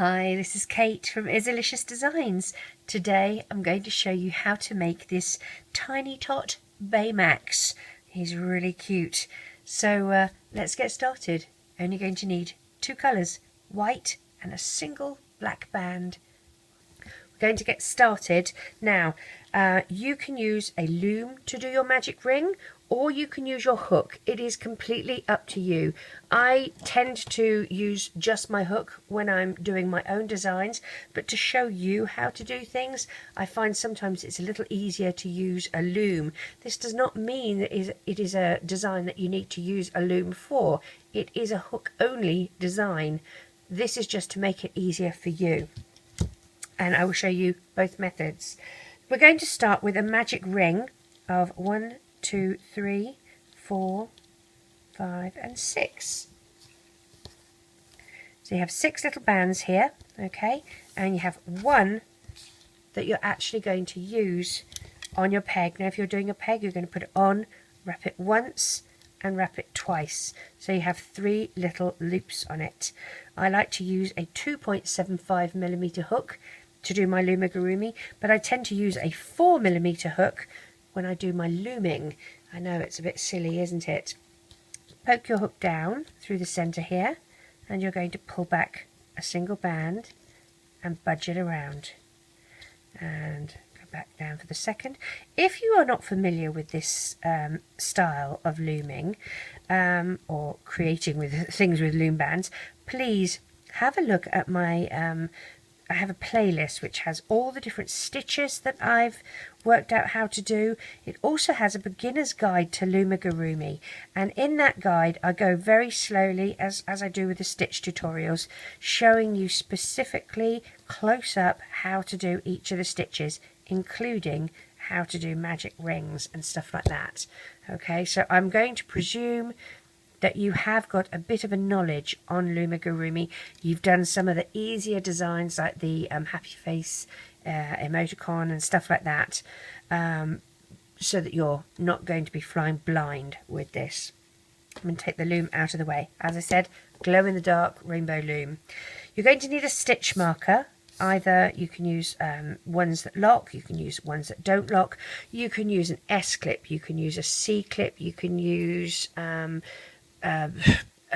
Hi, this is Kate from Izzalicious Designs. Today I'm going to show you how to make this tiny tot Baymax. He's really cute. So let's get started. Only going to need two colours, white and a single black band. We're going to get started. Now, you can use a loom to do your magic ring, or you can use your hook. It is completely up to you. I tend to use just my hook when I'm doing my own designs, but to show you how to do things, I find sometimes it's a little easier to use a loom. This does not mean that it is a design that you need to use a loom for. It is a hook only design. This is just to make it easier for you. And I will show you both methods. We're going to start with a magic ring of 1, 2, 3, 4, 5 and 6. So you have 6 little bands here, okay, and you have one that you're actually going to use on your peg. Now if you're doing a peg, you're going to put it on, wrap it once and wrap it twice, so you have 3 little loops on it. I like to use a 2.75mm hook to do my Loomigurumi, but I tend to use a 4mm hook when I do my looming. I know it's a bit silly, isn't it? Poke your hook down through the centre here, and you're going to pull back a single band and budge it around. And go back down for the second. If you are not familiar with this style of looming or creating with things with loom bands, please have a look at my I have a playlist which has all the different stitches that I've worked out how to do. It also has a beginner's guide to Loomigurumi, and in that guide I go very slowly, as I do with the stitch tutorials, showing you specifically close up how to do each of the stitches, including how to do magic rings and stuff like that. Okay, so I'm going to presume that you have got a bit of a knowledge on Loomigurumi. You've done some of the easier designs like the happy face emoticon and stuff like that, so that you're not going to be flying blind with this. I'm going to take the loom out of the way. As I said, glow in the dark rainbow loom. You're going to need a stitch marker. Either you can use ones that lock, you can use ones that don't lock, you can use an S clip, you can use a C clip, you can use a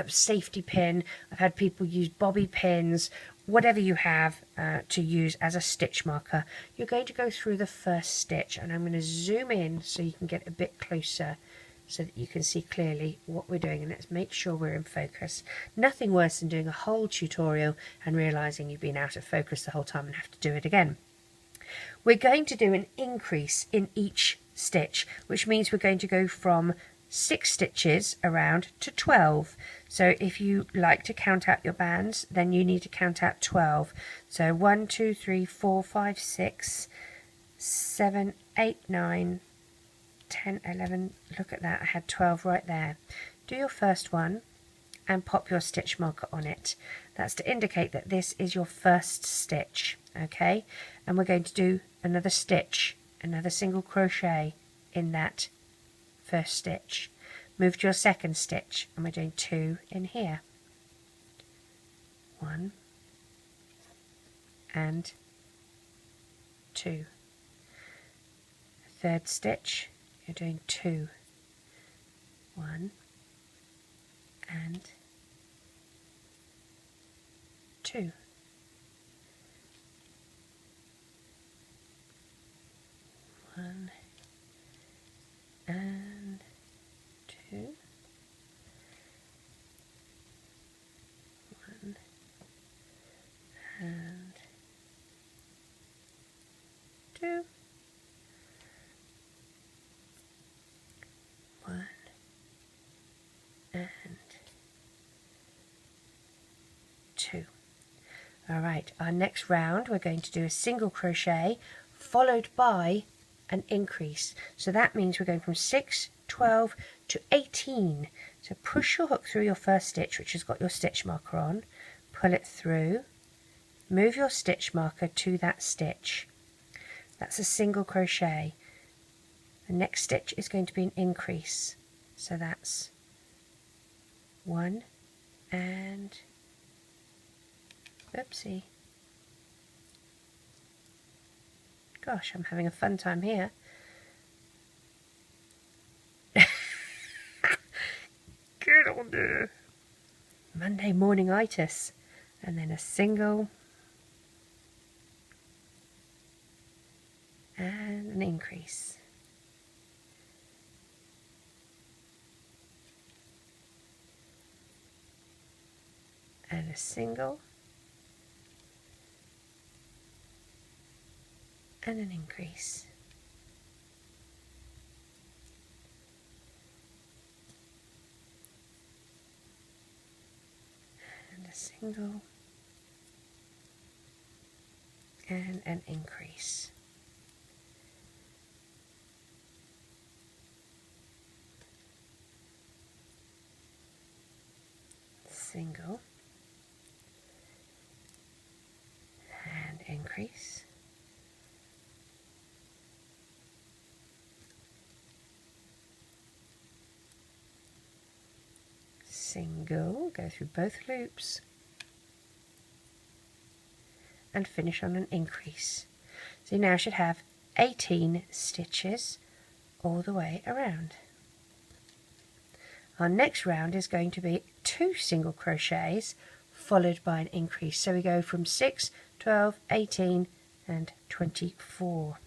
safety pin. I've had people use bobby pins. Whatever you have to use as a stitch marker. You're going to go through the first stitch, and I'm going to zoom in so you can get a bit closer so that you can see clearly what we're doing, and let's make sure we're in focus. Nothing worse than doing a whole tutorial and realizing you've been out of focus the whole time and have to do it again. We're going to do an increase in each stitch, which means we're going to go from 6 stitches around to 12. So if you like to count out your bands, then you need to count out 12. So 1, 2, 3, 4, 5, 6, 7, 8, 9, 10, 11. Look at that, I had 12 right there. Do your first one and pop your stitch marker on it. That's to indicate that this is your first stitch, okay? And we're going to do another stitch, another single crochet in that first stitch. Move to your second stitch, and we're doing 2 in here. 1 and 2. Third stitch, you're doing 2. 1 and 2. 1 and 2. 1 and 2. 1 and 2. Alright, our next round we're going to do a single crochet followed by an increase. So that means we're going from 6, 12 to 18. So push your hook through your first stitch, which has got your stitch marker on, pull it through, move your stitch marker to that stitch. That's a single crochet. The next stitch is going to be an increase. So that's 1 and oopsie, Gosh, I'm having a fun time here. Get on there. Monday morning-itis. And then a single. And an increase. And a single. And an increase. And a single. And an increase. Single. And increase. Single, go through both loops and finish on an increase. So you now should have 18 stitches all the way around. Our next round is going to be 2 single crochets followed by an increase. So we go from 6, 12, 18 and 24.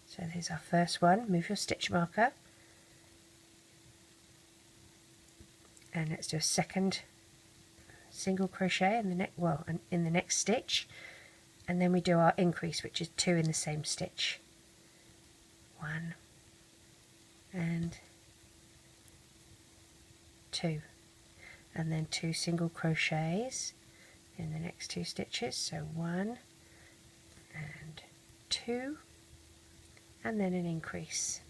So there's our first one. Move your stitch marker. And let's do a second single crochet in the next stitch, and then we do our increase, which is 2 in the same stitch. 1 and 2, and then 2 single crochets in the next 2 stitches. So 1 and 2, and then an increase.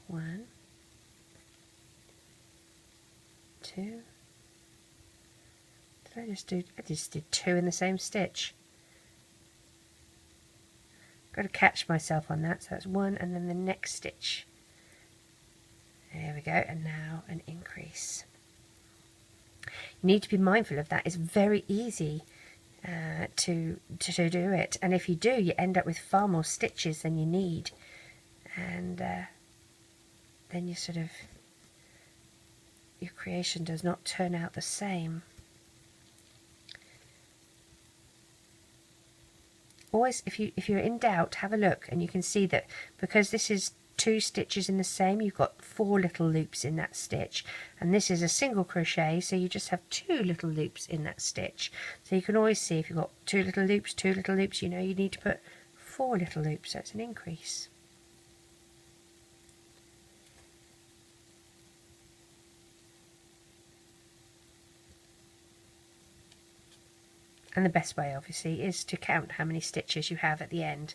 One, 2. I just did 2 in the same stitch. Got to catch myself on that. So that's 1 and then the next stitch. There we go, and now an increase. You need to be mindful of that. It's very easy to do it, and if you do, you end up with far more stitches than you need, and then your creation does not turn out the same. Always, if you're in doubt, have a look, and you can see that because this is 2 stitches in the same, you've got 4 little loops in that stitch, and this is a single crochet, so you just have 2 little loops in that stitch. So you can always see if you've got 2 little loops, you know you need to put 4 little loops, so it's an increase. And the best way, obviously, is to count how many stitches you have at the end.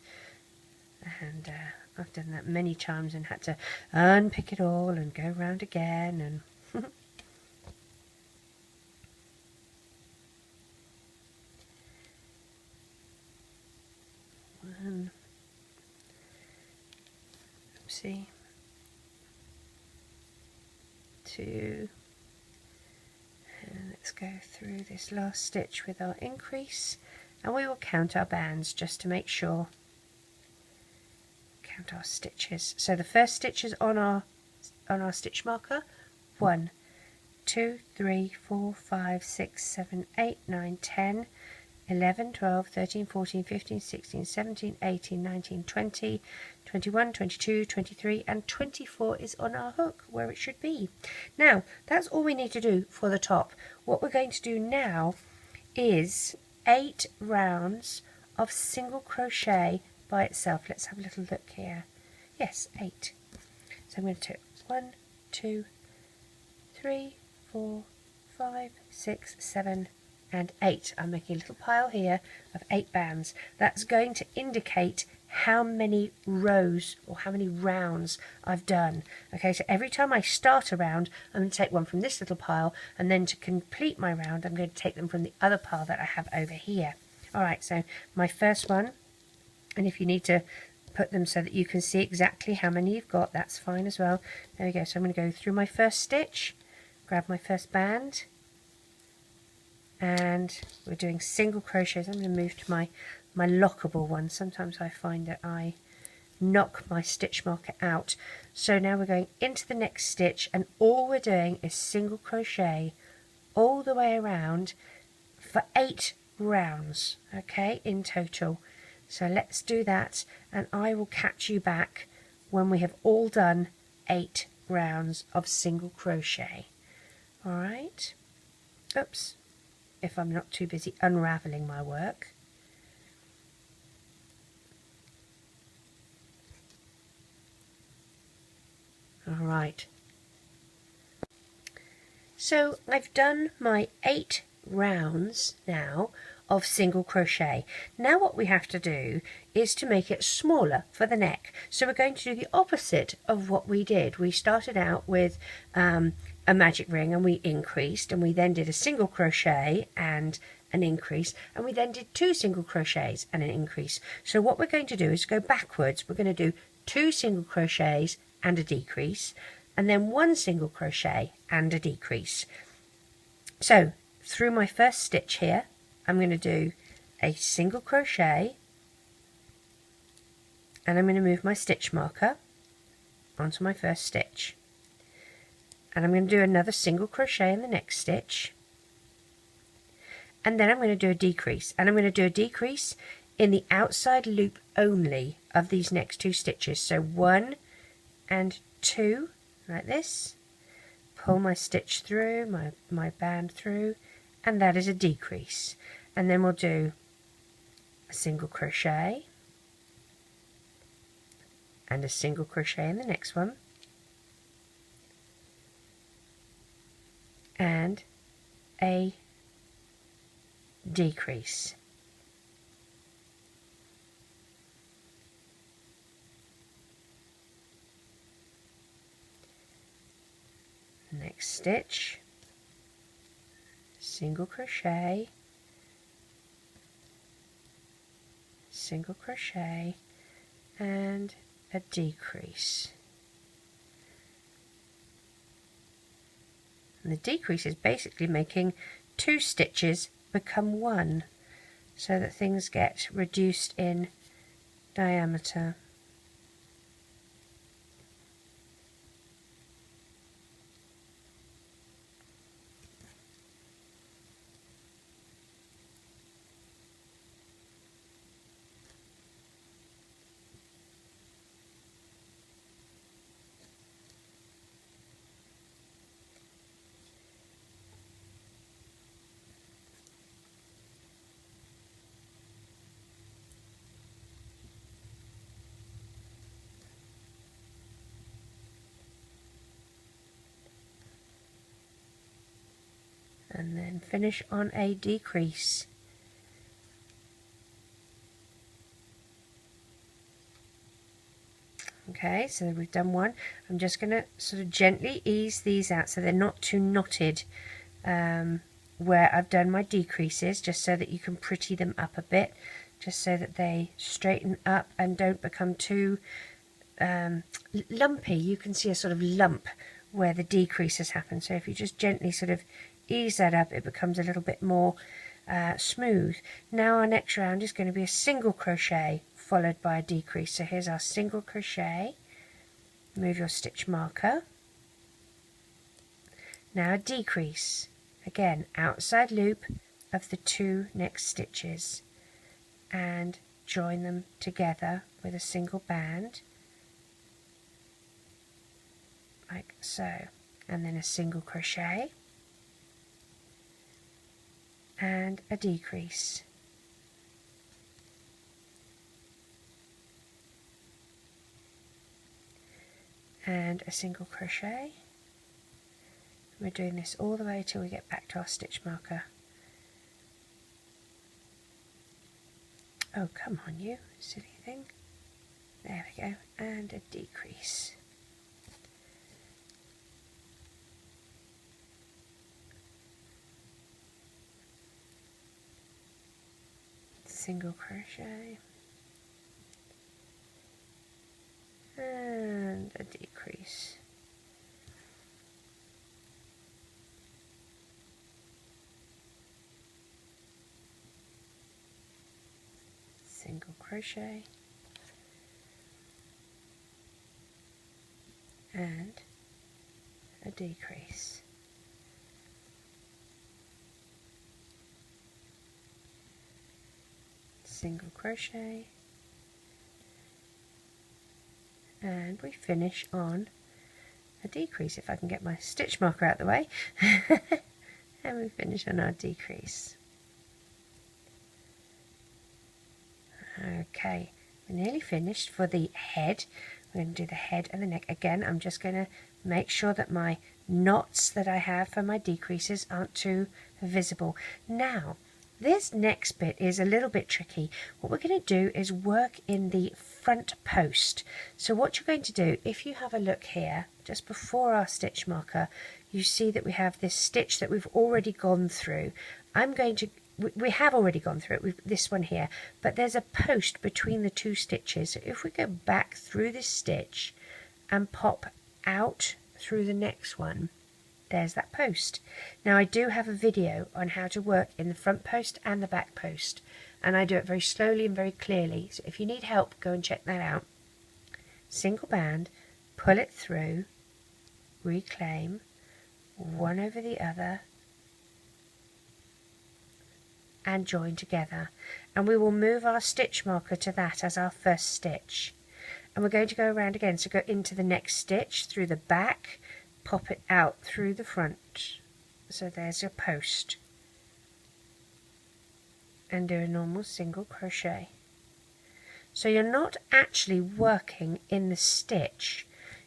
And I've done that many times and had to unpick it all and go round again. And one, oopsie, 2. And let's go through this last stitch with our increase, and we will count our bands just to make sure. Count our stitches. So the first stitch is on our stitch marker. 1, 2, 3, 4, 5, 6, 7, 8, 9, 10, 11, 12, 13, 14, 15, 16, 17, 18, 19, 20, 21, 22, 23 and 24 is on our hook where it should be. Now that's all we need to do for the top. What we're going to do now is 8 rounds of single crochet by itself. Let's have a little look here. Yes, 8. So I'm going to do 1, 2, 3, 4, 5, 6, 7 and 8. I'm making a little pile here of 8 bands. That's going to indicate how many rows or how many rounds I've done. Okay, so every time I start a round, I'm going to take one from this little pile, and then to complete my round, I'm going to take them from the other pile that I have over here. Alright, so my first one, and if you need to put them so that you can see exactly how many you've got. That's fine as well. There we go. So I'm going to go through my first stitch, grab my first band, and we're doing single crochets. I'm going to move to my lockable one. Sometimes I find that I knock my stitch marker out. So now we're going into the next stitch, and all we're doing is single crochet all the way around for 8 rounds, okay, in total. So let's do that, and I will catch you back when we have all done 8 rounds of single crochet. All right. Oops, if I'm not too busy unraveling my work. All right. So I've done my 8 rounds now of single crochet. Now what we have to do is to make it smaller for the neck. So we're going to do the opposite of what we did. We started out with a magic ring and we increased, and we then did a single crochet and an increase, and we then did 2 single crochets and an increase. So what we're going to do is go backwards. We're going to do 2 single crochets and a decrease, and then 1 single crochet and a decrease. So through my first stitch here, I'm going to do a single crochet, and I'm going to move my stitch marker onto my first stitch, and I'm going to do another single crochet in the next stitch, and then I'm going to do a decrease, and I'm going to do a decrease in the outside loop only of these next 2 stitches. So 1 and 2 like this, pull my stitch through, my band through, and that is a decrease. And then we'll do a single crochet and a single crochet in the next one, and a decrease. Next stitch, single crochet, single crochet, and a decrease. And the decrease is basically making 2 stitches become 1, so that things get reduced in diameter. And then finish on a decrease. Okay, so we've done one. I'm just going to sort of gently ease these out so they're not too knotted where I've done my decreases, just so that you can pretty them up a bit, just so that they straighten up and don't become too lumpy. You can see a sort of lump where the decreases happen. So if you just gently sort of ease that up, it becomes a little bit more smooth. Now our next round is going to be a single crochet followed by a decrease. So here's our single crochet, move your stitch marker, now a decrease, again outside loop of the 2 next stitches, and join them together with a single band like so, and then a single crochet and a decrease. And a single crochet. We're doing this all the way till we get back to our stitch marker. Oh, come on, you silly thing. There we go, and a decrease. Single crochet, decrease. Single crochet and a decrease. Single crochet, and we finish on a decrease, if I can get my stitch marker out of the way. And we finish on our decrease. Okay, we're nearly finished for the head. We're going to do the head and the neck. Again, I'm just going to make sure that my knots that I have for my decreases aren't too visible. Now, this next bit is a little bit tricky. What we're going to do is work in the front post. So what you're going to do, if you have a look here, just before our stitch marker, you see that we have this stitch that we've already gone through. We have already gone through it with this one here, but there's a post between the two stitches. So if we go back through this stitch and pop out through the next one, there's that post. Now I do have a video on how to work in the front post and the back post, and I do it very slowly and very clearly, so if you need help, go and check that out. Single band, pull it through, reclaim, one over the other, and join together, and we will move our stitch marker to that as our first stitch, and we're going to go around again, so go into the next stitch through the back, pop it out through the front, so there's your post, and do a normal single crochet. So you're not actually working in the stitch,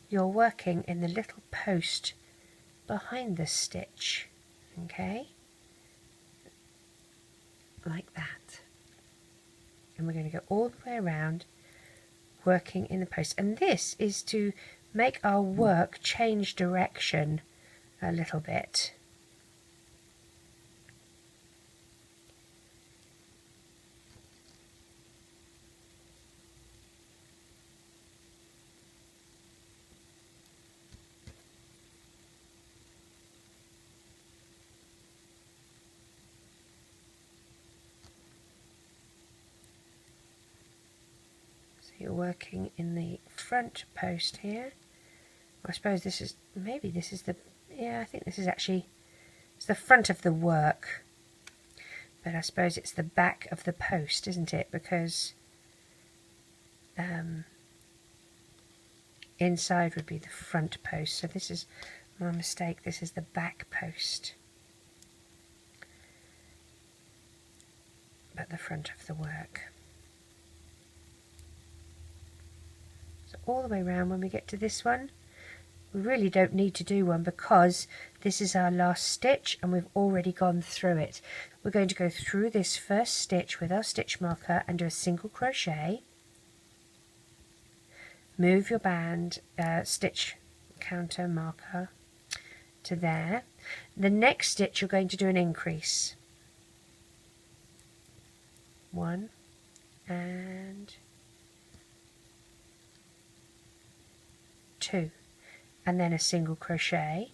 you're working in the little post behind the stitch, okay, like that. And we're going to go all the way around working in the post, and this is to make our work change direction a little bit. So you're working in the front post here. I suppose this is, maybe this is the, yeah, I think this is actually, it's the front of the work, but I suppose it's the back of the post, isn't it? Because inside would be the front post, so this is my mistake, this is the back post, but the front of the work. So all the way around when we get to this one. We really don't need to do one because this is our last stitch and we've already gone through it. We're going to go through this first stitch with our stitch marker and do a single crochet. Move your band stitch counter marker to there. The next stitch you're going to do an increase. 1 and 2. And then a single crochet,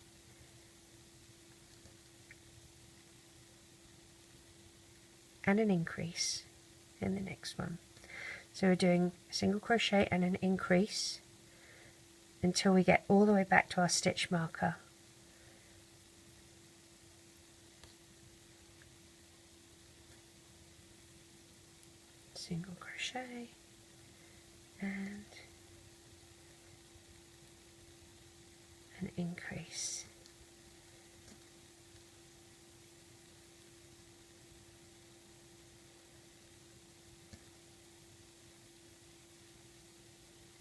and an increase in the next one. So we're doing a single crochet and an increase until we get all the way back to our stitch marker. Single crochet and an increase.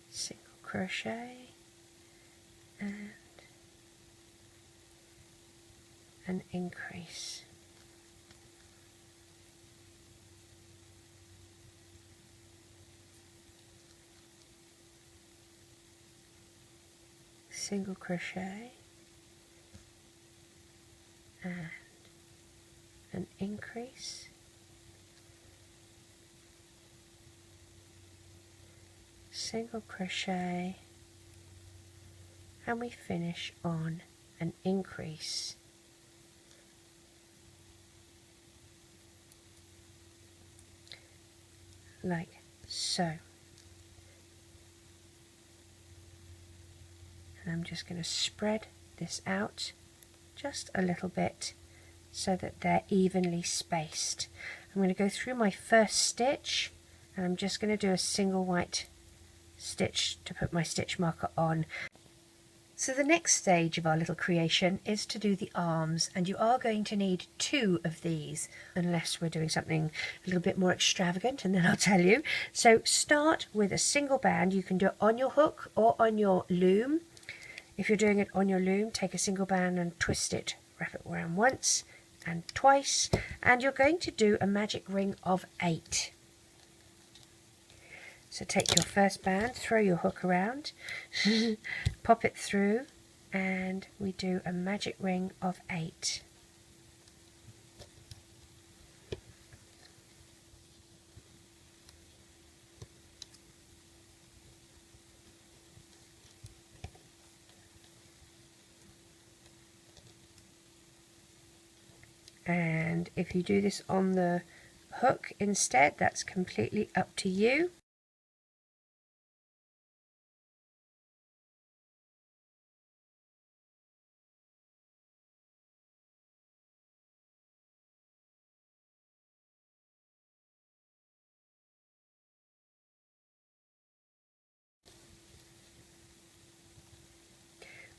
Single crochet and an increase. Single crochet and an increase, single crochet and we finish on an increase. Like so. And I'm just going to spread this out just a little bit so that they're evenly spaced. I'm going to go through my first stitch and I'm just going to do a single white stitch to put my stitch marker on. So the next stage of our little creation is to do the arms, and you are going to need 2 of these unless we're doing something a little bit more extravagant, and then I'll tell you. So start with a single band. You can do it on your hook or on your loom. If you're doing it on your loom, take a single band and twist it, wrap it around once and twice, and you're going to do a magic ring of 8. So take your first band, throw your hook around, pop it through, and we do a magic ring of 8. And if you do this on the hook instead, that's completely up to you.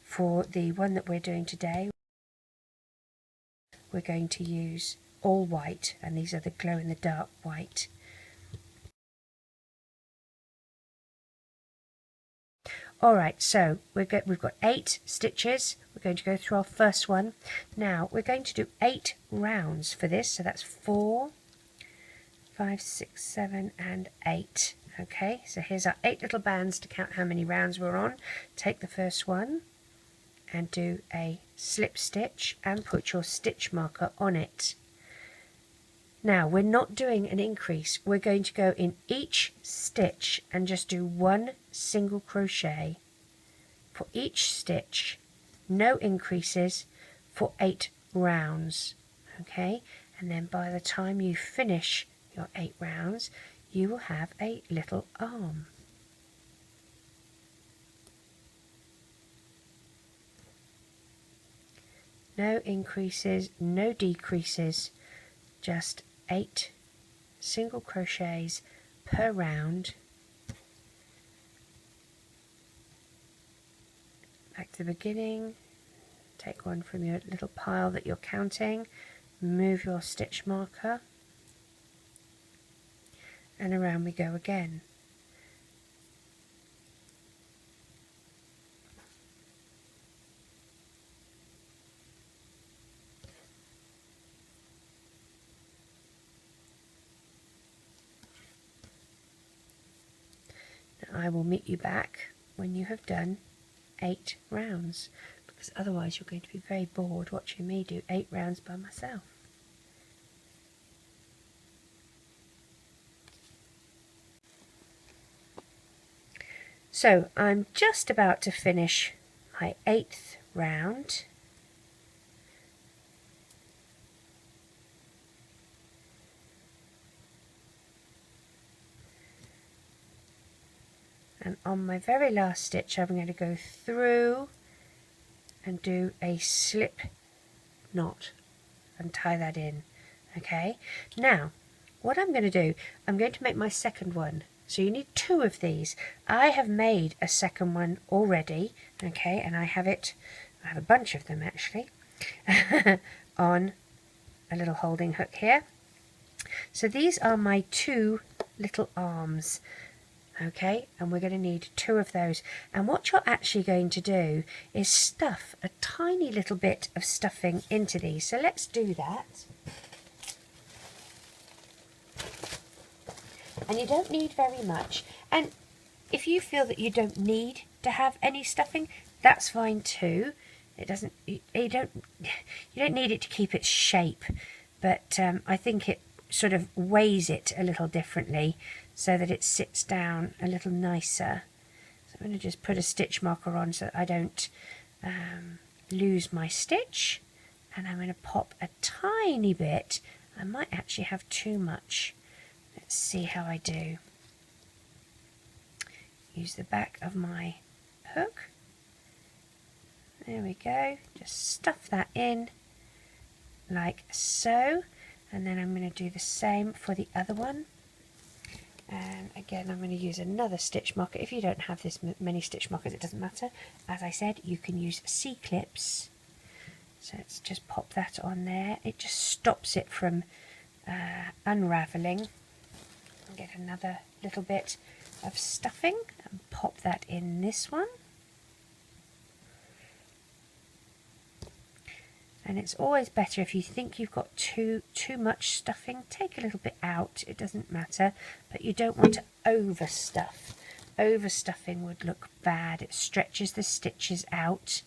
For the one that we're doing today, we're going to use all white, and these are the glow in the dark white. Alright, so we've got 8 stitches. We're going to go through our first one. Now we're going to do 8 rounds for this, so that's 4, 5, 6, 7 and 8. Okay, so here's our 8 little bands to count how many rounds we're on. Take the first one and do a slip stitch and put your stitch marker on it. Now we're not doing an increase, we're going to go in each stitch and just do 1 single crochet for each stitch, no increases, for 8 rounds. Okay, and then by the time you finish your 8 rounds you will have a little arm. No increases, no decreases, just 8 single crochets per round. Back to the beginning, take one from your little pile that you're counting, move your stitch marker, and around we go again. I will meet you back when you have done 8 rounds, because otherwise you're going to be very bored watching me do 8 rounds by myself. So I'm just about to finish my 8th round. And on my very last stitch I'm going to go through and do a slip knot and tie that in. Okay, now what I'm going to do, I'm going to make my second one. So you need 2 of these. I have made a second one already, okay, and I have a bunch of them actually, on a little holding hook here. So these are my 2 little arms. Okay, and we're going to need 2 of those, and what you're actually going to do is stuff a tiny little bit of stuffing into these. So let's do that. And you don't need very much, and if you feel that you don't need to have any stuffing, that's fine too. It doesn't, you don't need it to keep its shape, but I think it sort of weighs it a little differently so that it sits down a little nicer. So I'm going to just put a stitch marker on so that I don't lose my stitch, and I'm going to pop a tiny bit. I might actually have too much. Let's see how I do. Use the back of my hook. There we go. Just stuff that in like so, and then I'm going to do the same for the other one. And again, I'm going to use another stitch marker. If you don't have this many stitch markers, it doesn't matter. As I said, you can use C-clips. So let's just pop that on there. It just stops it from unraveling. I'll get another little bit of stuffing and pop that in this one. And it's always better if you think you've got too much stuffing, take a little bit out, it doesn't matter, but you don't want to overstuff. Overstuffing would look bad. It stretches the stitches out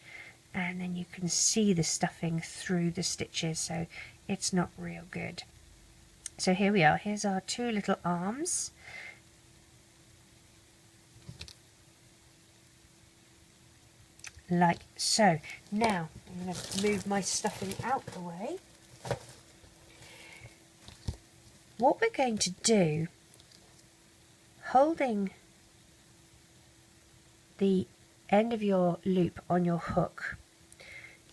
and then you can see the stuffing through the stitches, so it's not real good. So here we are, here's our two little arms. Like so. Now I'm going to move my stuffing out the way. What we're going to do, holding the end of your loop on your hook,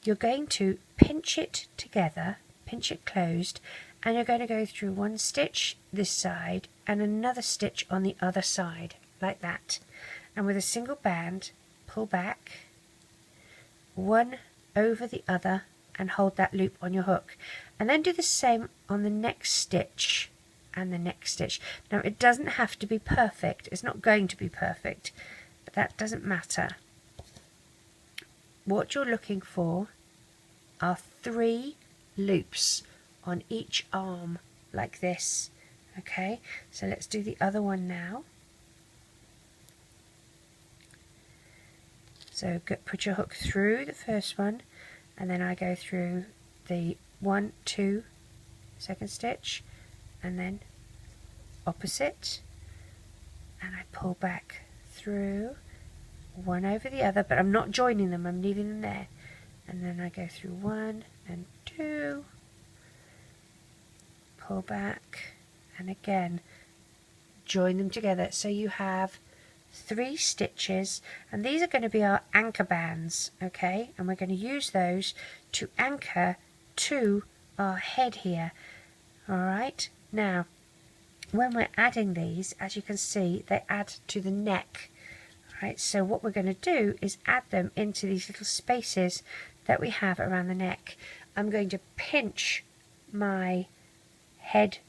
you're going to pinch it together, pinch it closed, and you're going to go through one stitch this side and another stitch on the other side, like that. And with a single band, pull back, one over the other, and hold that loop on your hook, and then do the same on the next stitch and the next stitch. Now it doesn't have to be perfect, it's not going to be perfect, but that doesn't matter. What you're looking for are 3 loops on each arm like this. Okay, so let's do the other one now. So put your hook through the first one, and then I go through the 1, 2, second stitch, and then opposite, and I pull back through one over the other, but I'm not joining them, I'm leaving them there, and then I go through 1 and 2, pull back, and again join them together, so you have 3 stitches, and these are going to be our anchor bands, okay, and we're going to use those to anchor to our head here. Alright, now when we're adding these, as you can see, they add to the neck. Alright, so what we're going to do is add them into these little spaces that we have around the neck. I'm going to pinch my head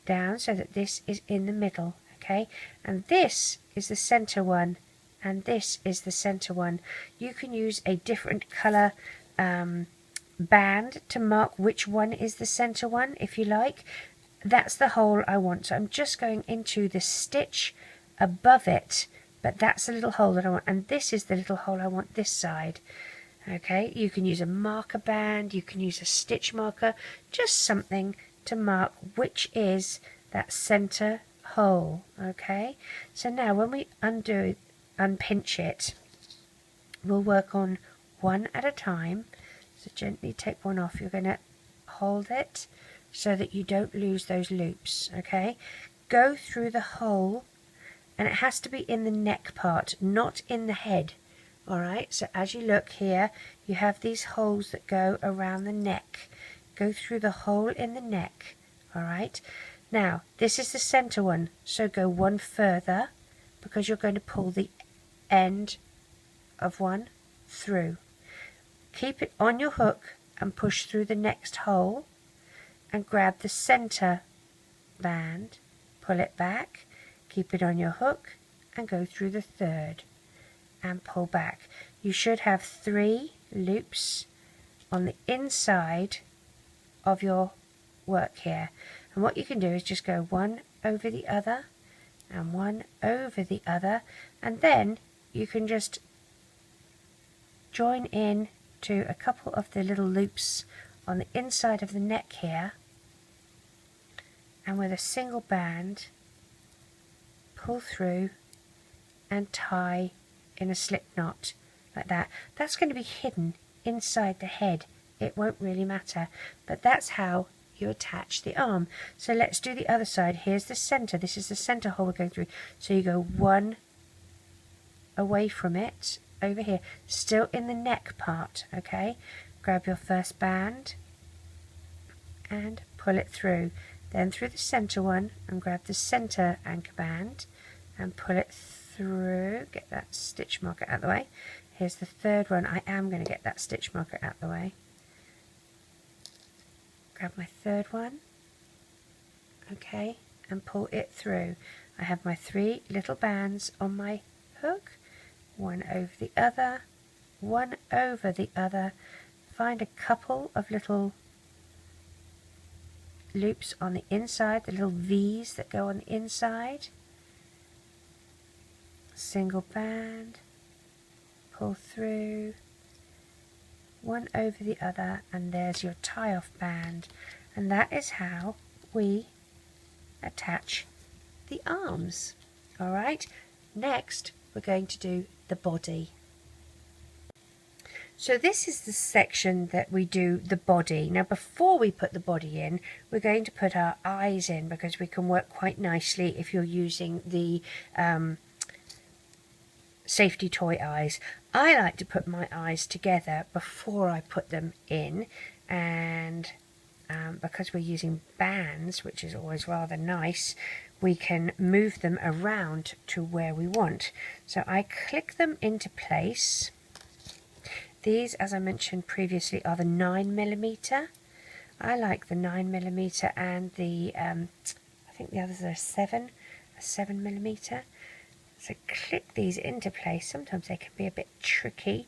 down so that this is in the middle, okay, and this is the center one, and this is the center one. You can use a different color band to mark which one is the center one if you like. That's the hole I want, so I'm just going into the stitch above it, but that's the little hole that I want, and this is the little hole I want this side. Okay, you can use a marker band, you can use a stitch marker, just something to mark which is that center hole. Okay, so now when we unpinch it, we'll work on one at a time. So gently take one off. You're going to hold it so that you don't lose those loops. Okay, go through the hole, and it has to be in the neck part, not in the head. Alright, so as you look here, you have these holes that go around the neck. Go through the hole in the neck. Alright, now this is the center one, so go one further, because you're going to pull the end of one through. Keep it on your hook and push through the next hole, and grab the center band, pull it back, keep it on your hook, and go through the third and pull back. You should have 3 loops on the inside of your work here, and what you can do is just go one over the other and one over the other, and then you can just join in to a couple of the little loops on the inside of the neck here, and with a single band pull through and tie in a slip knot like that. That's going to be hidden inside the head. It won't really matter, but that's how you attach the arm. So let's do the other side. Here's the center. This is the center hole we're going through. So you go one away from it over here, still in the neck part. Okay, grab your first band and pull it through, then through the center one and grab the center anchor band and pull it through. Get that stitch marker out of the way. Here's the third one. I am going to get that stitch marker out of the way. Grab my third one, okay, and pull it through. I have my 3 little bands on my hook, one over the other, one over the other. Find a couple of little loops on the inside, the little V's that go on the inside. Single band, pull through, one over the other, and there's your tie-off band. And that is how we attach the arms. Alright, next we're going to do the body. So this is the section that we do the body. Now before we put the body in, we're going to put our eyes in, because we can work quite nicely if you're using the safety toy eyes. I like to put my eyes together before I put them in, and because we're using bands, which is always rather nice, we can move them around to where we want. So I click them into place. These, as I mentioned previously, are the 9mm. I like the 9mm, and the I think the others are a 7mm. So click these into place. Sometimes they can be a bit tricky,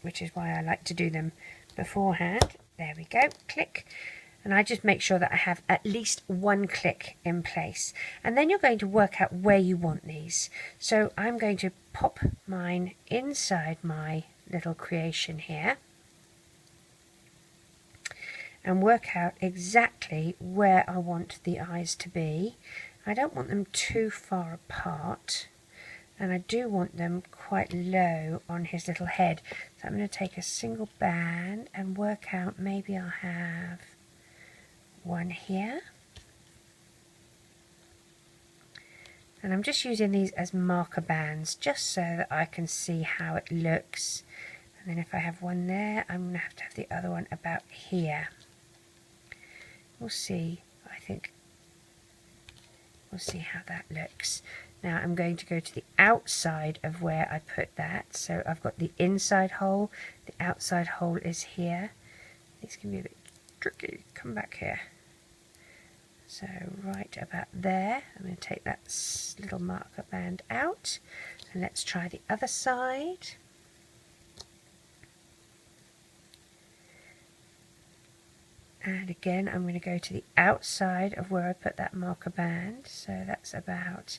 which is why I like to do them beforehand. There we go, click. And I just make sure that I have at least one click in place. And then you're going to work out where you want these. So I'm going to pop mine inside my little creation here and work out exactly where I want the eyes to be. I don't want them too far apart, and I do want them quite low on his little head. So I'm going to take a single band and work out, maybe I'll have one here. And I'm just using these as marker bands just so that I can see how it looks. And then if I have one there, I'm going to have the other one about here. We'll see. I think we'll see how that looks. Now I'm going to go to the outside of where I put that. So I've got the inside hole, the outside hole is here. These can be a bit tricky. Come back here. So right about there, I'm going to take that little marker band out, and let's try the other side. And again, I'm going to go to the outside of where I put that marker band, so that's about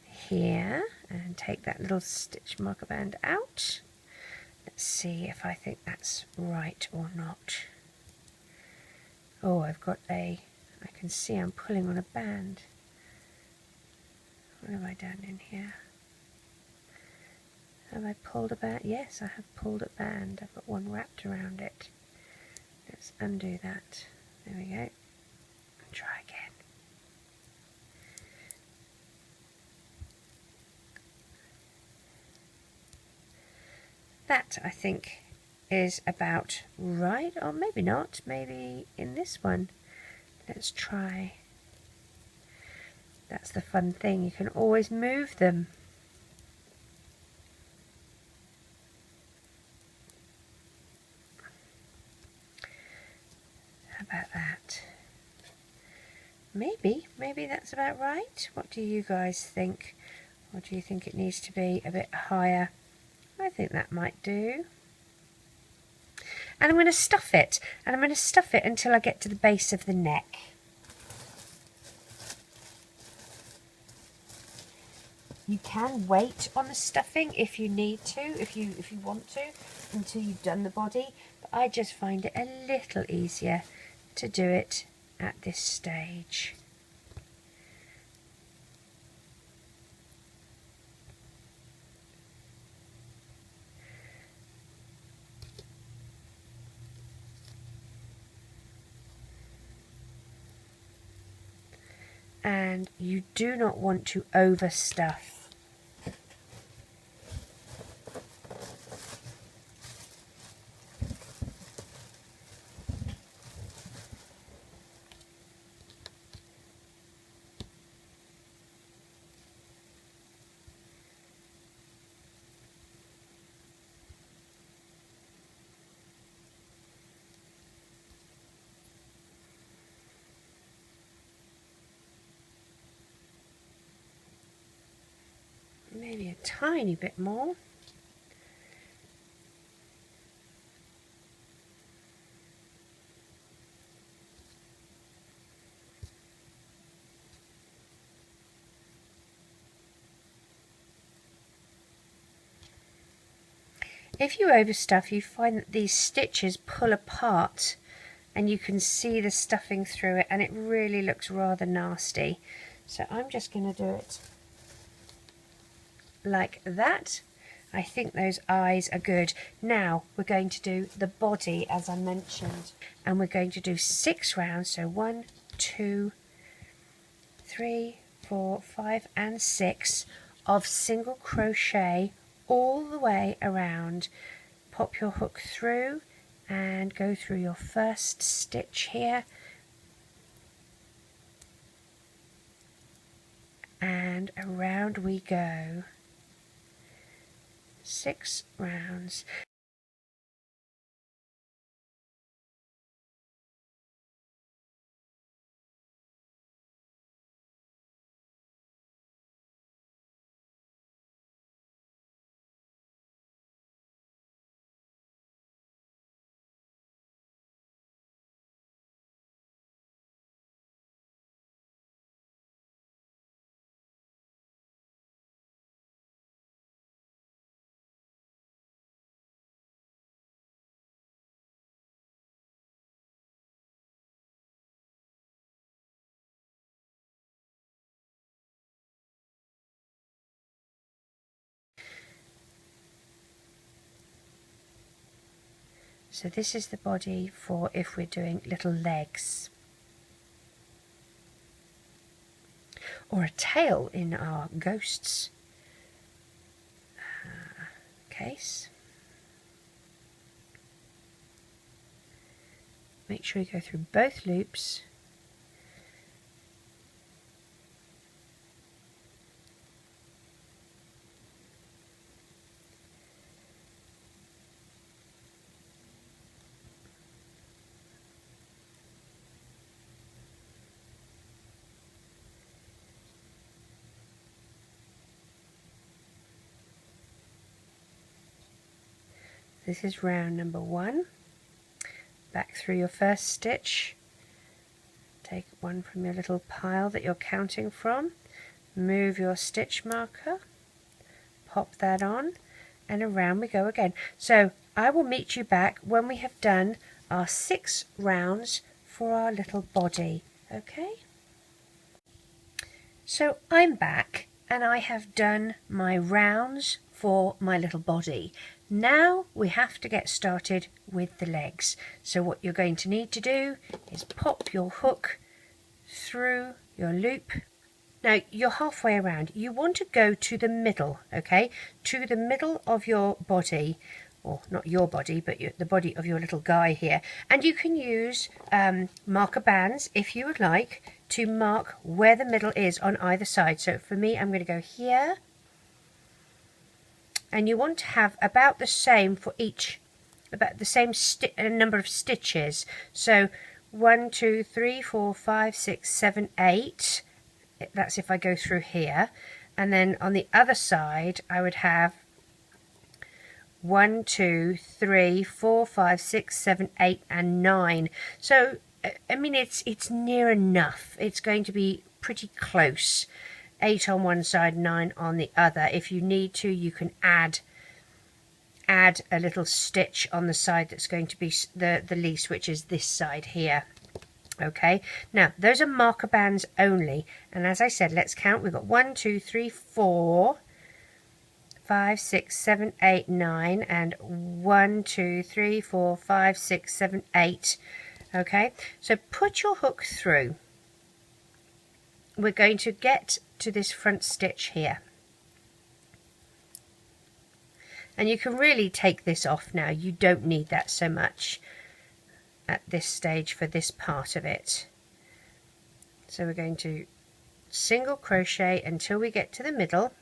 here, and take that little stitch marker band out. Let's see if I think that's right or not. Oh, I've got I can see I'm pulling on a band. What have I done in here? Have I pulled a band? Yes, I have pulled a band. I've got one wrapped around it. Let's undo that. There we go. And try again. That, I think, is about right, or maybe not. Maybe in this one. Let's try. That's the fun thing, you can always move them. How about that? Maybe that's about right. What do you guys think? Or do you think it needs to be a bit higher? I think that might do. And I'm going to stuff it, and I'm going to stuff it until I get to the base of the neck. You can wait on the stuffing if you need to, if you want to, until you've done the body, but I just find it a little easier to do it at this stage. and you do not want to overstuff. Maybe a tiny bit more. If you overstuff, you find that these stitches pull apart and you can see the stuffing through it, and it really looks rather nasty. So I'm just going to do it like that. I think those eyes are good. Now we're going to do the body, as I mentioned, and we're going to do 6 rounds. So 1, 2, 3, 4, 5 and 6 of single crochet all the way around. Pop your hook through and go through your first stitch here, and around we go. 6 rounds. So this is the body for if we're doing little legs or a tail in our ghosts case. Make sure you go through both loops. This is round number 1. Back through your first stitch. Take one from your little pile that you're counting from. Move your stitch marker. Pop that on, and around we go again. So I will meet you back when we have done our 6 rounds for our little body. Okay? So I'm back and I have done my rounds for my little body. Now we have to get started with the legs. So what you're going to need to do is pop your hook through your loop. Now you're halfway around. You want to go to the middle, okay? To the middle of your body, or not your body, but the body of your little guy here. And you can use marker bands, if you would like, to mark where the middle is on either side. So for me, I'm going to go here. And you want to have about the same for each, about the same number of stitches. So 1, 2, 3, 4, 5, 6, 7, 8. That's if I go through here. And then on the other side, I would have 1, 2, 3, 4, 5, 6, 7, 8, and 9. So, I mean, it's near enough. It's going to be pretty close. 8 on one side, 9 on the other. If you need to, you can add a little stitch on the side that's going to be the least, which is this side here. Okay, now those are marker bands only, and as I said, let's count. We've got 1, 2, 3, 4, 5, 6, 7, 8, 9, and 1, 2, 3, 4, 5, 6, 7, 8. Okay, so put your hook through we're going to get to this front stitch here. And you can really take this off now. You don't need that so much at this stage for this part of it. So we're going to single crochet until we get to the middle.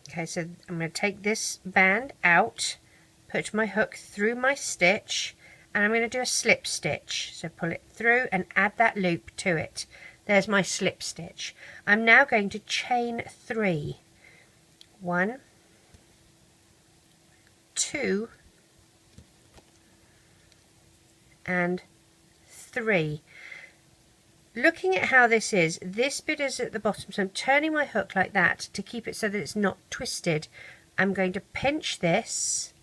Okay, so I'm going to take this band out, put my hook through my stitch, and I'm going to do a slip stitch. So pull it through and add that loop to it. There's my slip stitch. I'm now going to chain 3. 1, 2, and 3. Looking at how this is, this bit is at the bottom, so I'm turning my hook like that to keep it so that it's not twisted. I'm going to pinch this.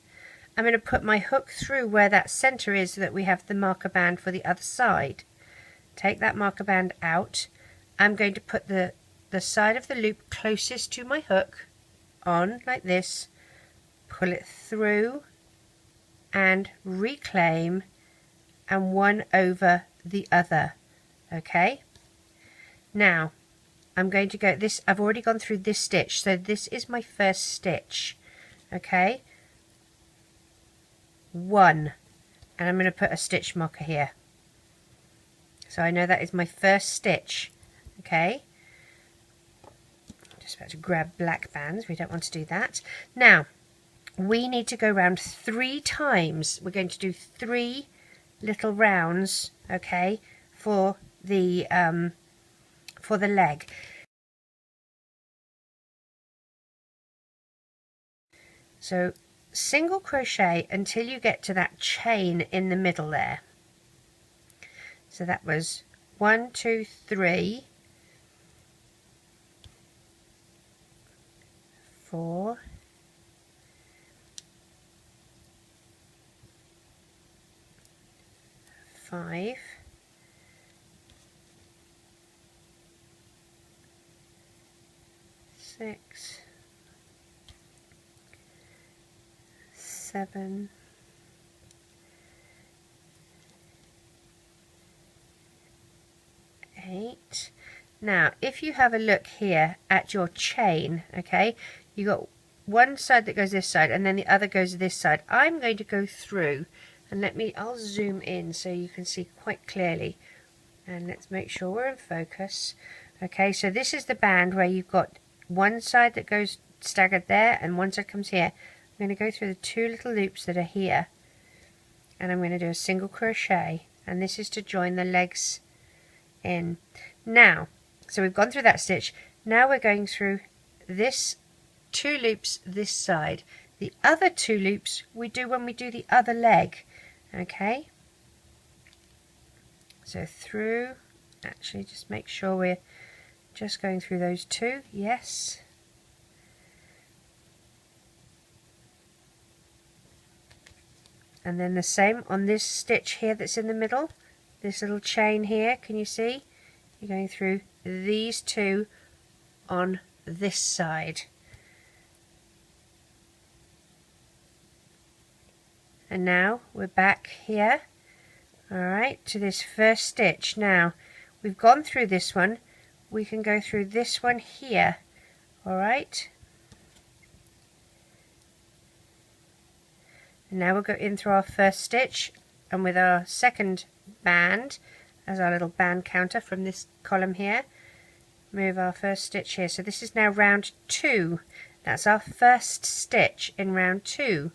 I'm going to put my hook through where that center is so that we have the marker band for the other side. Take that marker band out. I'm going to put the side of the loop closest to my hook on like this, pull it through and reclaim, and one over the other. Okay, now I'm going to go this, I've already gone through this stitch, so this is my first stitch. Okay, 1, and I'm going to put a stitch marker here, so I know that is my first stitch. Okay, just about to grab black bands, we don't want to do that. Now we need to go round 3 times. We're going to do 3 little rounds, okay, for the leg. So single crochet until you get to that chain in the middle there. So that was 1, 2, 3, 4, 5, 6, 7, 8. Now if you have a look here at your chain, okay, you got one side that goes this side and then the other goes this side. I'm going to go through and I'll zoom in so you can see quite clearly, and let's make sure we're in focus. Okay, so this is the band where you've got one side that goes staggered there and one side comes here. I'm going to go through the 2 little loops that are here, and I'm going to do a single crochet, and this is to join the legs in. Now, so we've gone through that stitch. Now we're going through this 2 loops this side. The other 2 loops we do when we do the other leg. Okay, so through, actually just make sure we're just going through those 2, yes. And then the same on this stitch here that's in the middle, this little chain here, can you see? You're going through these 2 on this side. And now we're back here, alright, to this first stitch. Now we've gone through this one, we can go through this one here, alright. And now we'll go in through our first stitch, and with our second band as our little band counter from this column here, move our first stitch here. So this is now round 2. That's our first stitch in round 2.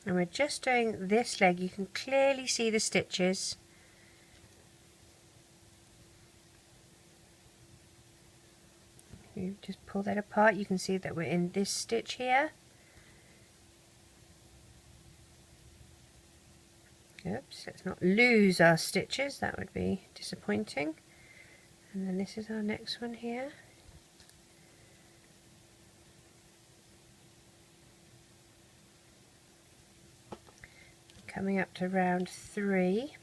And we're just doing this leg. You can clearly see the stitches. you just pull that apart, you can see that we're in this stitch here. Oops, let's not lose our stitches, that would be disappointing. And then this is our next one here. Coming up to round 3.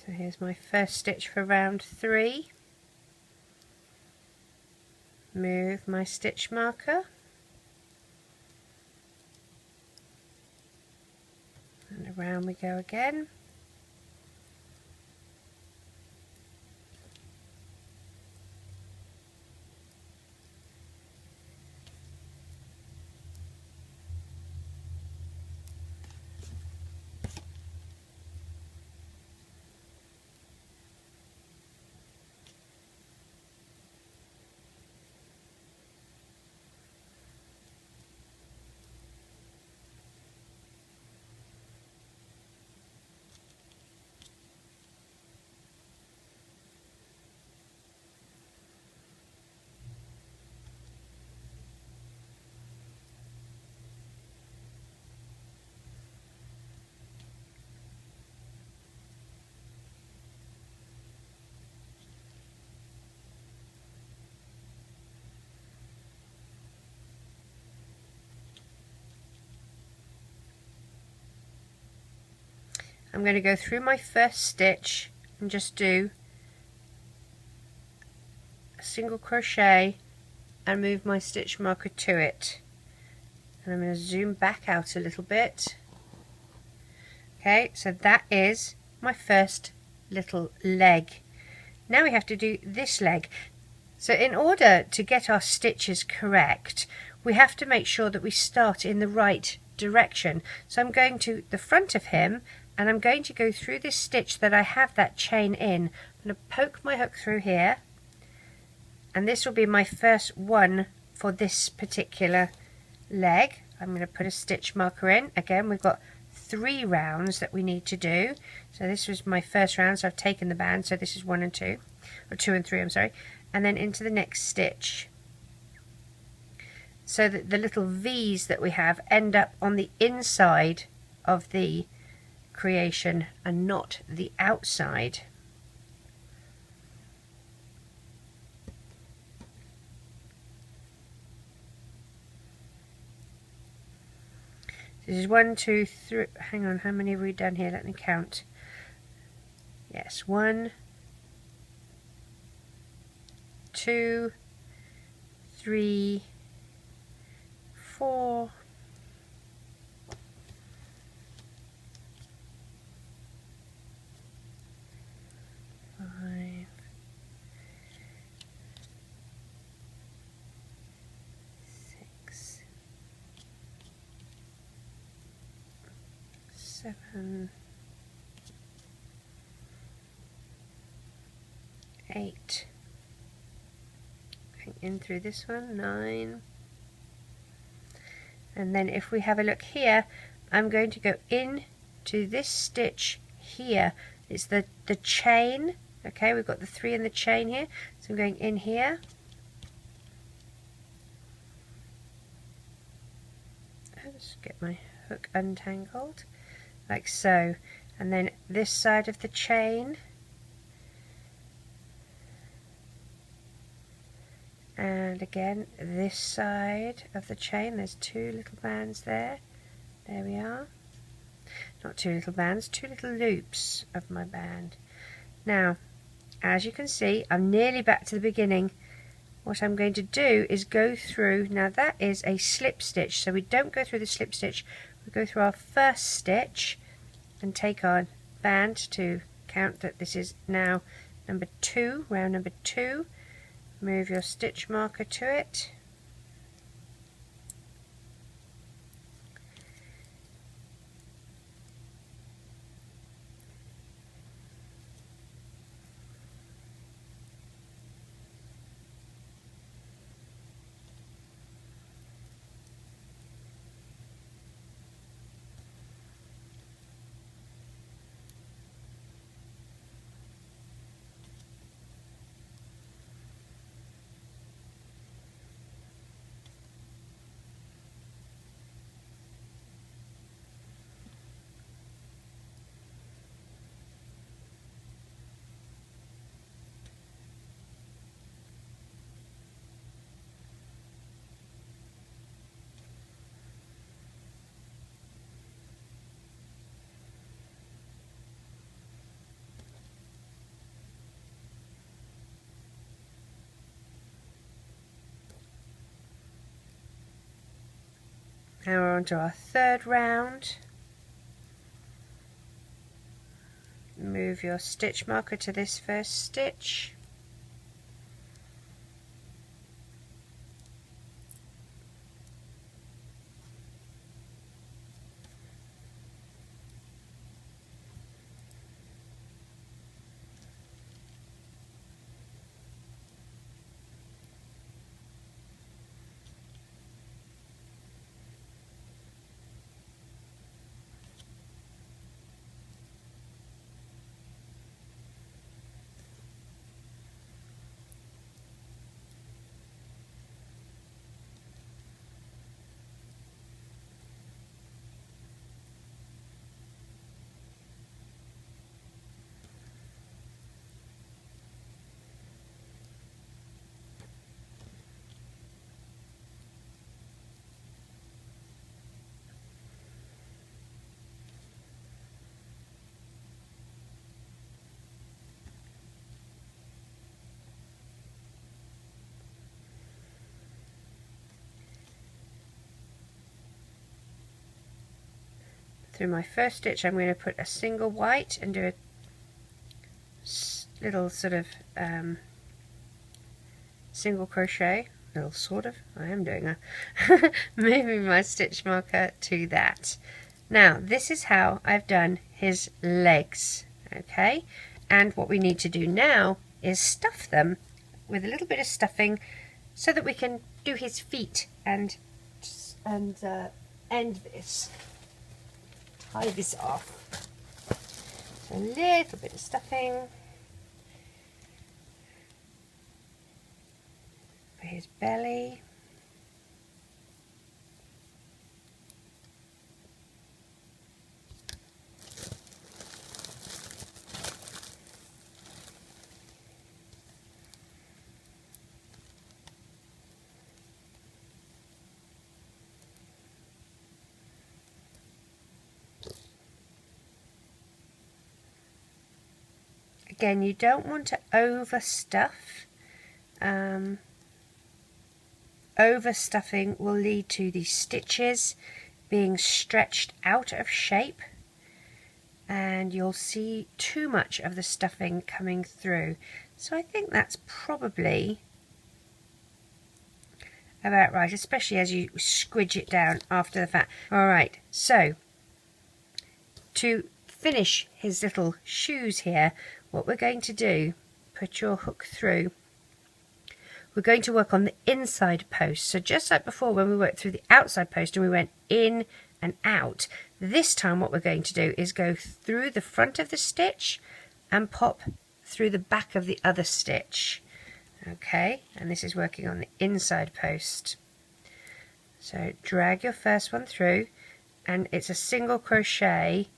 So here's my first stitch for round 3. Move my stitch marker. And around we go again. I'm going to go through my first stitch and just do a single crochet and move my stitch marker to it. And I'm going to zoom back out a little bit. Okay, so that is my first little leg. Now we have to do this leg. So in order to get our stitches correct, we have to make sure that we start in the right direction. So I'm going to the front of him, and I'm going to go through this stitch that I have that chain in. I'm going to poke my hook through here, and this will be my first one for this particular leg. I'm going to put a stitch marker in. Again, we've got 3 rounds that we need to do. So this was my first round, so I've taken the band, so this is 1 and 2, or 2 and 3, I'm sorry, and then into the next stitch. So that the little V's that we have end up on the inside of the creation and not the outside. This is 1, 2, 3. Hang on, how many have we done here? Let me count. Yes, 1, 2, 3, 4, 5, 6, 7, 8. In through this one, 9. And then if we have a look here, I'm going to go in to this stitch here. It's the chain. Okay, we've got the 3 in the chain here, so I'm going in here. Let's get my hook untangled, like so. And then this side of the chain. And again, this side of the chain, there's 2 little bands there. There we are. Not 2 little bands, 2 little loops of my band. Now, as you can see, I'm nearly back to the beginning. What I'm going to do is go through, now that is a slip stitch, so we don't go through the slip stitch, we go through our first stitch and take our band to count that this is now number 2, round number 2. Move your stitch marker to it. And we're on to our third round. Move your stitch marker to this first stitch. Through my first stitch I'm going to put a single white and do a little sort of single crochet, I am doing a moving my stitch marker to that. Now this is how I've done his legs, okay, and what we need to do now is stuff them with a little bit of stuffing so that we can do his feet and end this. Tie this off. So a little bit of stuffing for his belly. Again, you don't want to overstuff. Overstuffing will lead to the stitches being stretched out of shape, and you'll see too much of the stuffing coming through. So I think that's probably about right, especially as you squidge it down after the fact. Alright, so to finish his little shoes here, what we're going to do, put your hook through, we're going to work on the inside post. So just like before when we worked through the outside post and we went in and out, this time what we're going to do is go through the front of the stitch and pop through the back of the other stitch. Okay, and this is working on the inside post. So drag your first one through, and it's a single crochet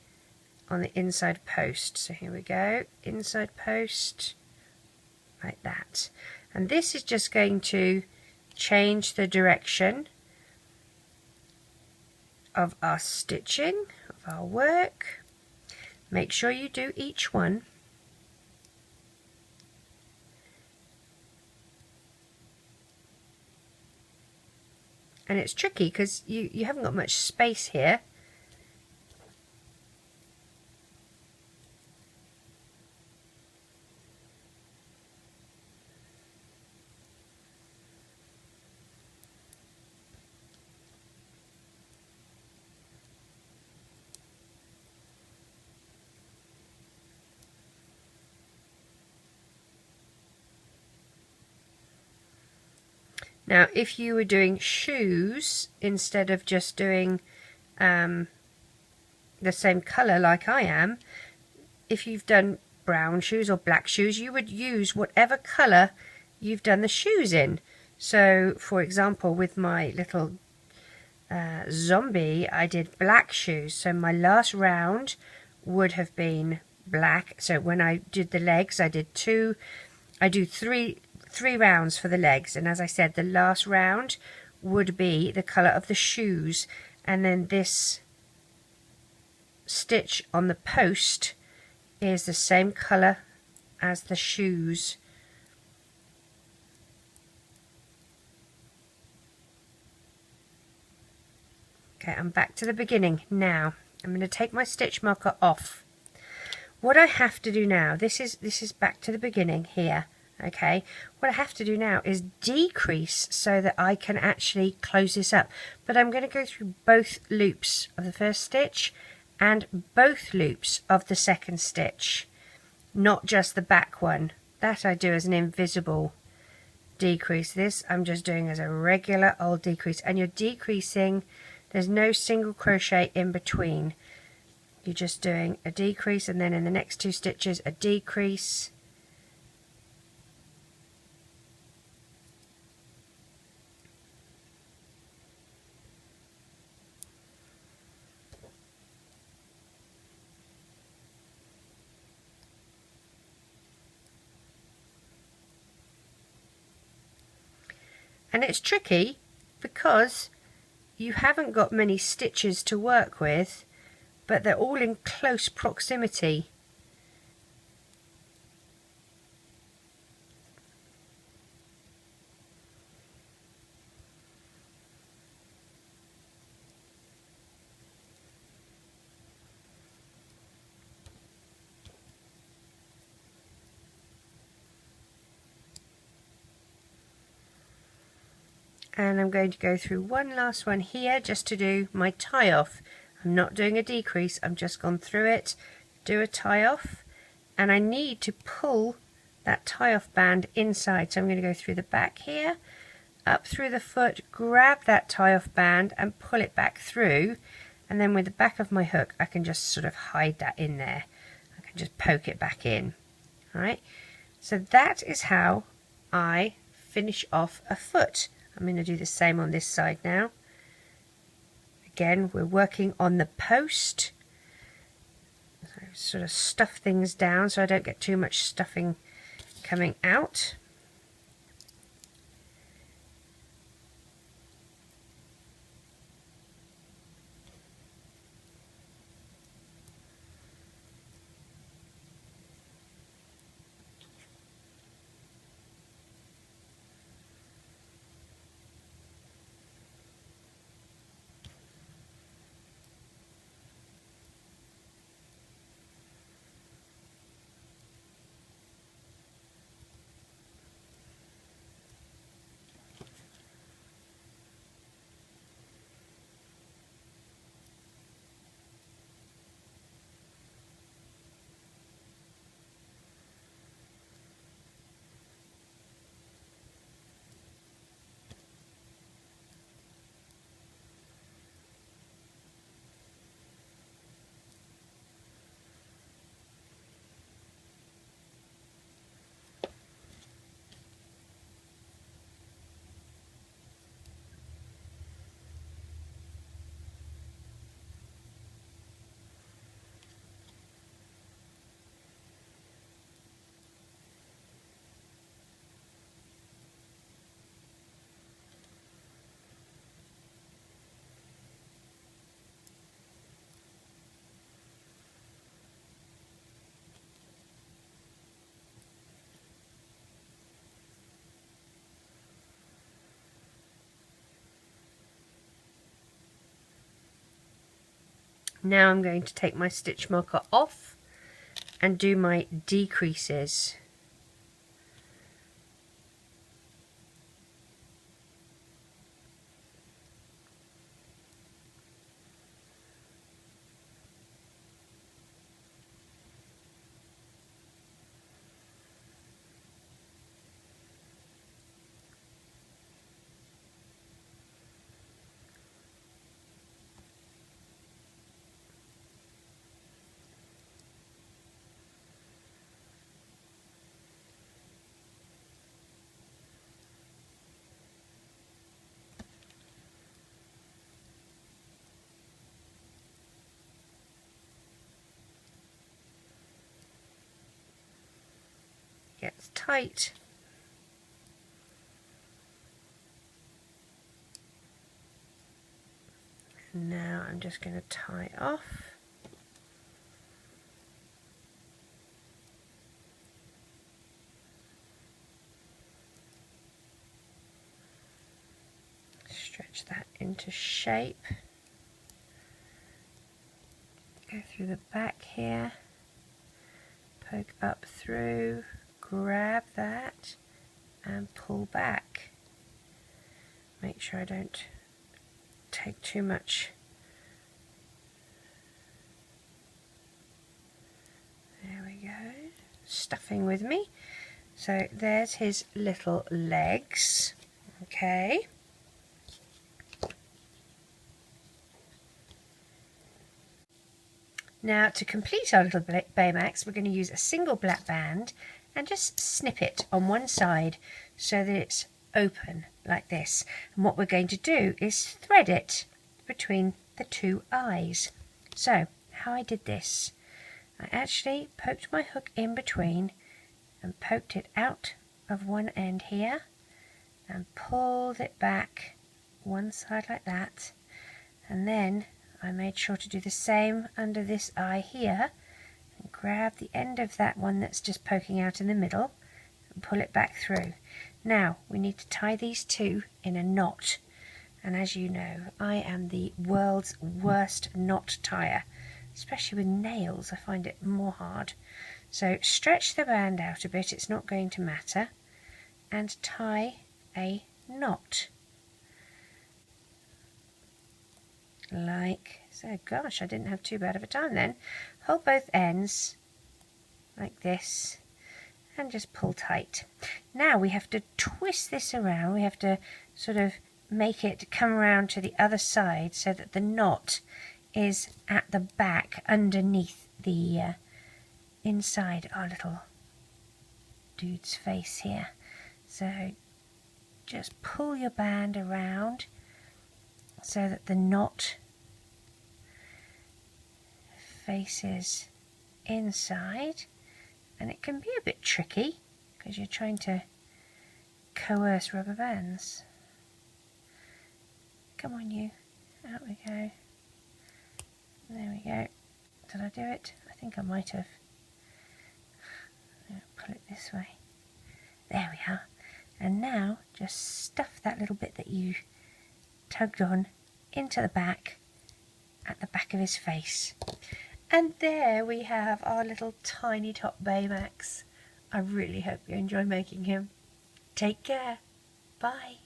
on the inside post. So here we go, inside post, like that. And this is just going to change the direction of our stitching, of our work. Make sure you do each one. And it's tricky because you haven't got much space here. Now, if you were doing shoes instead of just doing the same colour like I am, if you've done brown shoes or black shoes, you would use whatever colour you've done the shoes in. So, for example, with my little zombie, I did black shoes. So my last round would have been black. So when I did the legs, I do three rounds for the legs, and as I said, the last round would be the colour of the shoes, and then this stitch on the post is the same colour as the shoes. Okay, I'm back to the beginning now. I'm going to take my stitch marker off. What I have to do now, this is back to the beginning here. Okay, what I have to do now is decrease so that I can actually close this up. But I'm going to go through both loops of the first stitch and both loops of the second stitch, not just the back one. That I do as an invisible decrease. This I'm just doing as a regular old decrease, and you're decreasing, there's no single crochet in between. You're just doing a decrease, and then in the next 2 stitches a decrease, and it's tricky because you haven't got many stitches to work with, but they're all in close proximity. And I'm going to go through one last one here just to do my tie off. I'm not doing a decrease, I'm just gone through it, do a tie off, and I need to pull that tie off band inside. So I'm going to go through the back here, up through the foot, grab that tie off band and pull it back through, and then with the back of my hook I can just sort of hide that in there. I can just poke it back in. Alright, so that is how I finish off a foot. I'm going to do the same on this side now. Again, we're working on the post. So sort of stuff things down so I don't get too much stuffing coming out. Now I'm going to take my stitch marker off and do my decreases. Gets tight. And now I'm just going to tie off. Stretch that into shape. Go through the back here, poke up through, grab that and pull back. Make sure I don't take too much. There we go, stuffing with me. So there's his little legs, okay. Now to complete our little Baymax, we're going to use a single black band and just snip it on one side so that it's open like this. And what we're going to do is thread it between the two eyes. So how I did this, I actually poked my hook in between and poked it out of one end here and pulled it back one side like that, and then I made sure to do the same under this eye here and grab the end of that one that's just poking out in the middle and pull it back through. Now we need to tie these two in a knot, and as you know, I am the world's worst knot tire, especially with nails. I find it more hard. So stretch the band out a bit, it's not going to matter, and tie a knot like so. Gosh, I didn't have too bad of a time then. Hold both ends like this and just pull tight. Now we have to twist this around. We have to sort of make it come around to the other side so that the knot is at the back underneath the inside our little dude's face here. So just pull your band around so that the knot faces inside, and it can be a bit tricky because you're trying to coerce rubber bands. Come on you, out we go. There we go. Did I do it? I think I might have. Pull it this way. There we are. And now just stuff that little bit that you tugged on into the back, at the back of his face. And there we have our little tiny top Baymax. I really hope you enjoy making him. Take care. Bye.